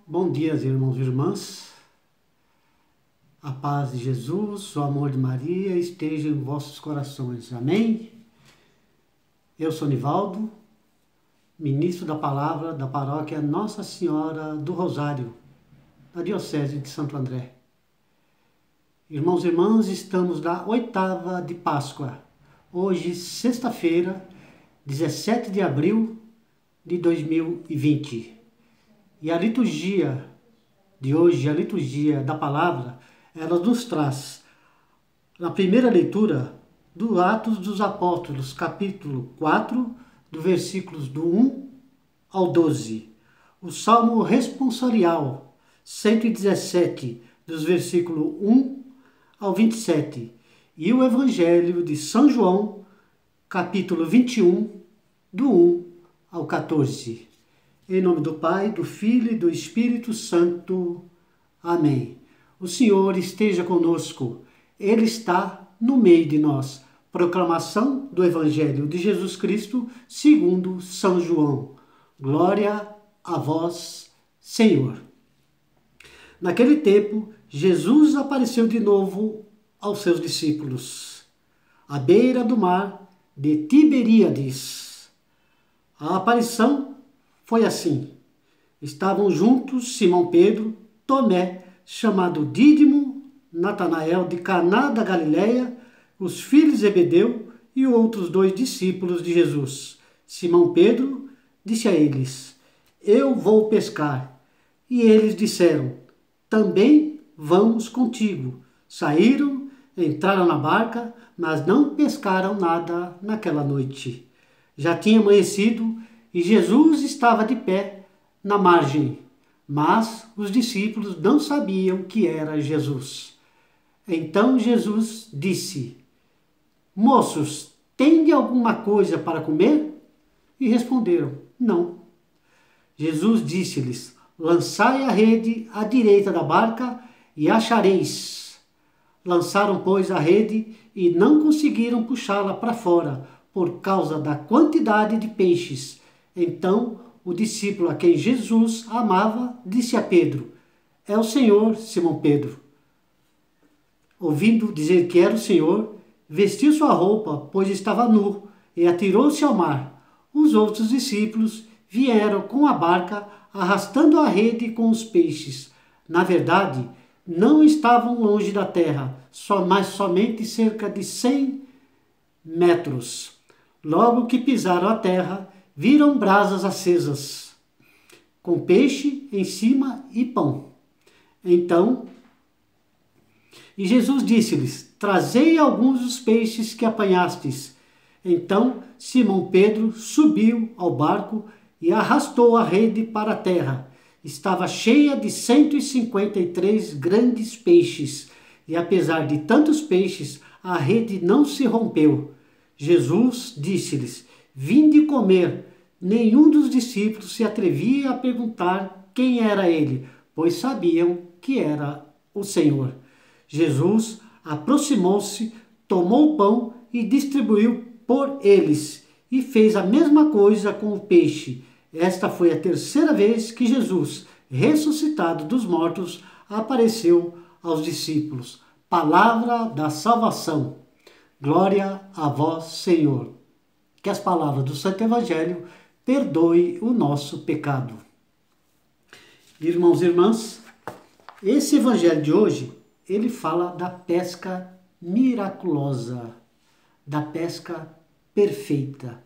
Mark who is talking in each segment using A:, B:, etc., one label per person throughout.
A: Bom dia, irmãos e irmãs. A paz de Jesus, o amor de Maria esteja em vossos corações. Amém? Eu sou Nivaldo, ministro da palavra da paróquia Nossa Senhora do Rosário, da Diocese de Santo André. Irmãos e irmãs, estamos na oitava de Páscoa. Hoje, sexta-feira, 17 de abril de 2020. E a liturgia de hoje, a liturgia da palavra, ela nos traz, na primeira leitura, do Atos dos Apóstolos, capítulo 4, do versículos do 1 ao 12. O Salmo responsorial, 117, dos versículos 1 ao 27. E o Evangelho de São João, capítulo 21, do 1 ao 14. Em nome do Pai, do Filho e do Espírito Santo. Amém. O Senhor esteja conosco. Ele está no meio de nós. Proclamação do Evangelho de Jesus Cristo, segundo São João. Glória a vós, Senhor. Naquele tempo, Jesus apareceu de novo aos seus discípulos, à beira do mar de Tiberíades. A aparição foi assim. Estavam juntos Simão Pedro, Tomé, chamado Dídimo, Natanael de Caná da Galileia, os filhos de Zebedeu e outros 2 discípulos de Jesus. Simão Pedro disse a eles: Eu vou pescar. E eles disseram: Também vamos contigo. Saíram, entraram na barca, mas não pescaram nada naquela noite. Já tinha amanhecido e Jesus estava de pé na margem, mas os discípulos não sabiam que era Jesus. Então Jesus disse: Moços, tende alguma coisa para comer? E responderam: Não. Jesus disse-lhes: Lançai a rede à direita da barca e achareis. Lançaram, pois, a rede e não conseguiram puxá-la para fora por causa da quantidade de peixes. Então o discípulo a quem Jesus amava disse a Pedro: É o Senhor, Simão Pedro. Ouvindo dizer que era o Senhor, vestiu sua roupa, pois estava nu, e atirou-se ao mar. Os outros discípulos vieram com a barca, arrastando a rede com os peixes. Na verdade, não estavam longe da terra, mas somente cerca de 100 metros. Logo que pisaram a terra, viram brasas acesas, com peixe em cima e pão. Então, e Jesus disse-lhes: Trazei alguns dos peixes que apanhastes. Então Simão Pedro subiu ao barco e arrastou a rede para a terra. Estava cheia de 153 grandes peixes, e apesar de tantos peixes, a rede não se rompeu. Jesus disse-lhes: Vinde comer. Nenhum dos discípulos se atrevia a perguntar quem era ele, pois sabiam que era o Senhor. Jesus aproximou-se, tomou o pão e distribuiu por eles, e fez a mesma coisa com o peixe. Esta foi a terceira vez que Jesus, ressuscitado dos mortos, apareceu aos discípulos. Palavra da salvação. Glória a vós, Senhor. Que as palavras do Santo Evangelho perdoe o nosso pecado. Irmãos e irmãs, esse Evangelho de hoje, ele fala da pesca miraculosa, da pesca perfeita.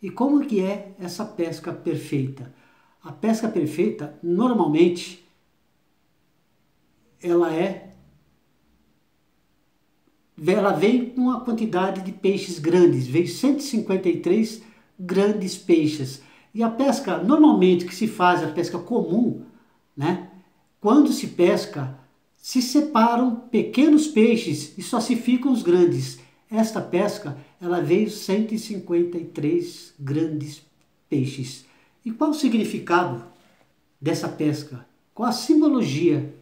A: E como que é essa pesca perfeita? A pesca perfeita, normalmente, ela vem com uma quantidade de peixes grandes, veio 153 grandes peixes. E a pesca, normalmente, que se faz, a pesca comum, né? Quando se pesca, se separam pequenos peixes e só se ficam os grandes. Esta pesca, ela veio 153 grandes peixes. E qual o significado dessa pesca? Qual a simbologia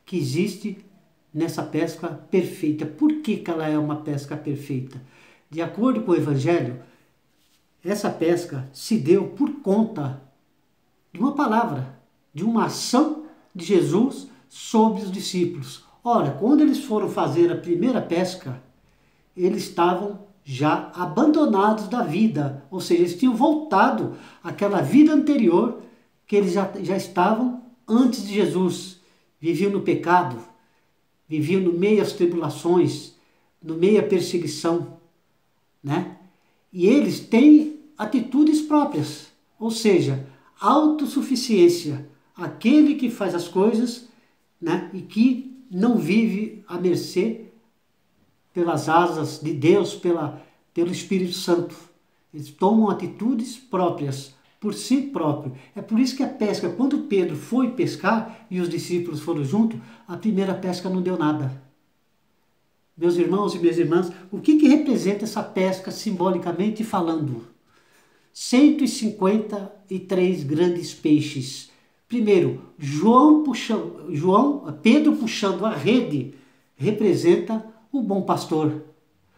A: que existe nessa pesca perfeita? Por que ela é uma pesca perfeita? De acordo com o Evangelho, essa pesca se deu por conta de uma palavra de uma ação de Jesus sobre os discípulos. Ora, quando eles foram fazer a primeira pesca, eles estavam já abandonados da vida, ou seja, eles tinham voltado àquela vida anterior que eles já estavam antes de Jesus. Viviam no pecado, viviam no meio das tribulações, no meio da perseguição, né? E eles têm atitudes próprias, ou seja, autossuficiência, aquele que faz as coisas, né? E que não vive à mercê pelas asas de Deus, pelo Espírito Santo. Eles tomam atitudes próprias, por si próprio. É por isso que a pesca, quando Pedro foi pescar e os discípulos foram junto, a primeira pesca não deu nada. Meus irmãos e minhas irmãs, o que representa essa pesca simbolicamente falando? 153 grandes peixes. Primeiro, Pedro puxando a rede representa o bom pastor.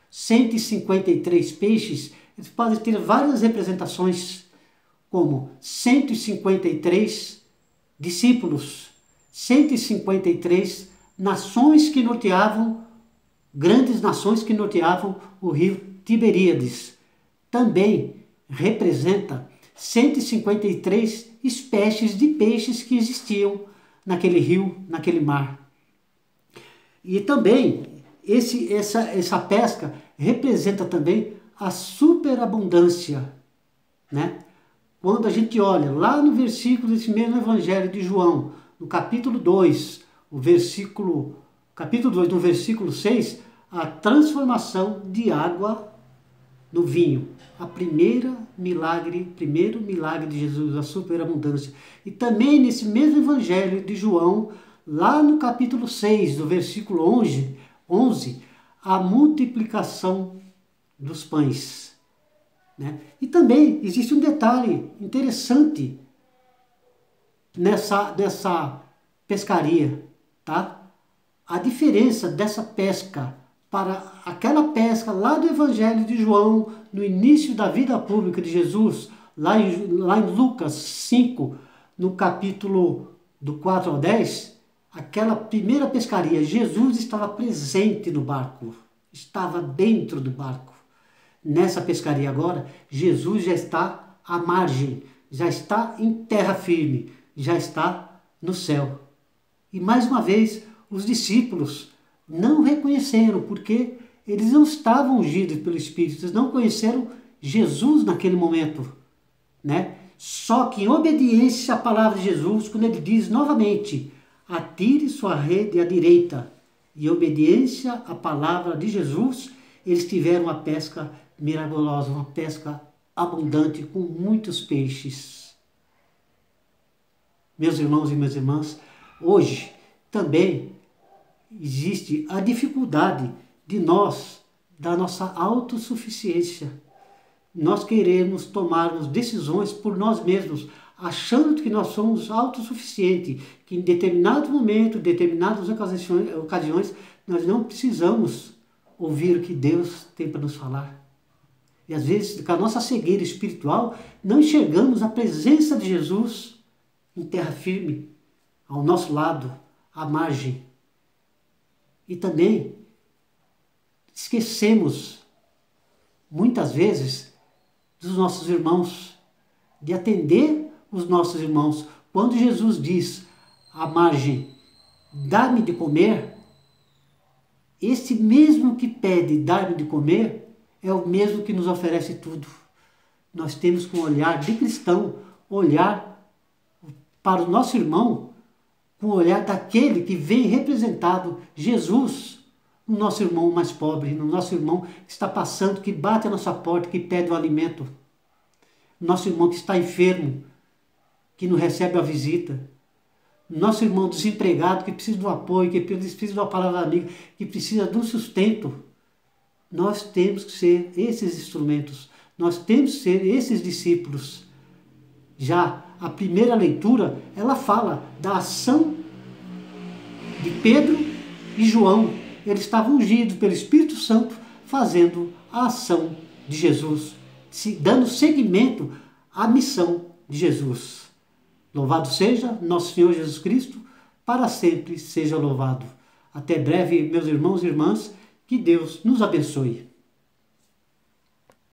A: 153 peixes, eles podem ter várias representações, como 153 discípulos, 153 nações que norteavam, grandes nações que norteavam o rio Tiberíades. Também representa 153 espécies de peixes que existiam naquele rio, naquele mar. E também essa pesca representa também a superabundância, né? Quando a gente olha lá no versículo desse mesmo Evangelho de João, no capítulo 2, capítulo 2, no versículo 6, a transformação de água no vinho. Primeiro milagre de Jesus, a superabundância. E também nesse mesmo Evangelho de João, lá no capítulo 6, do versículo 11, a multiplicação dos pães. Né? E também existe um detalhe interessante nessa pescaria, tá? A diferença dessa pesca para aquela pesca lá do Evangelho de João, no início da vida pública de Jesus, lá em Lucas 5, no capítulo do 4 ao 10, aquela primeira pescaria, Jesus estava presente no barco, estava dentro do barco. Nessa pescaria agora, Jesus já está à margem, já está em terra firme, já está no céu. E mais uma vez, os discípulos não reconheceram, porque eles não estavam ungidos pelo Espírito, eles não conheceram Jesus naquele momento, né? Só que em obediência à palavra de Jesus, quando ele diz novamente, atire sua rede à direita, e obediência à palavra de Jesus, eles tiveram uma pesca miraculosa, uma pesca abundante com muitos peixes. Meus irmãos e minhas irmãs, hoje também existe a dificuldade da nossa autossuficiência. Nós queremos tomarmos decisões por nós mesmos, achando que nós somos autossuficientes, que em determinado momento, em determinadas ocasiões, nós não precisamos ouvir o que Deus tem para nos falar. E às vezes, com a nossa cegueira espiritual, não enxergamos a presença de Jesus em terra firme, ao nosso lado, à margem. E também esquecemos, muitas vezes, dos nossos irmãos, de atender os nossos irmãos. Quando Jesus diz à margem, dá-me de comer, esse mesmo que pede dar-me de comer, é o mesmo que nos oferece tudo. Nós temos com um olhar de cristão, olhar para o nosso irmão, com o olhar daquele que vem representado, Jesus, no nosso irmão mais pobre, no nosso irmão que está passando, que bate a nossa porta, que pede o alimento. Nosso irmão que está enfermo, que não recebe a visita. Nosso irmão desempregado, que precisa do apoio, que precisa de uma palavra amiga, que precisa do sustento. Nós temos que ser esses instrumentos, nós temos que ser esses discípulos. Já a primeira leitura, ela fala da ação de Pedro e João. Eles estavam ungidos pelo Espírito Santo, fazendo a ação de Jesus, dando seguimento à missão de Jesus. Louvado seja nosso Senhor Jesus Cristo, para sempre seja louvado. Até breve, meus irmãos e irmãs, que Deus nos abençoe.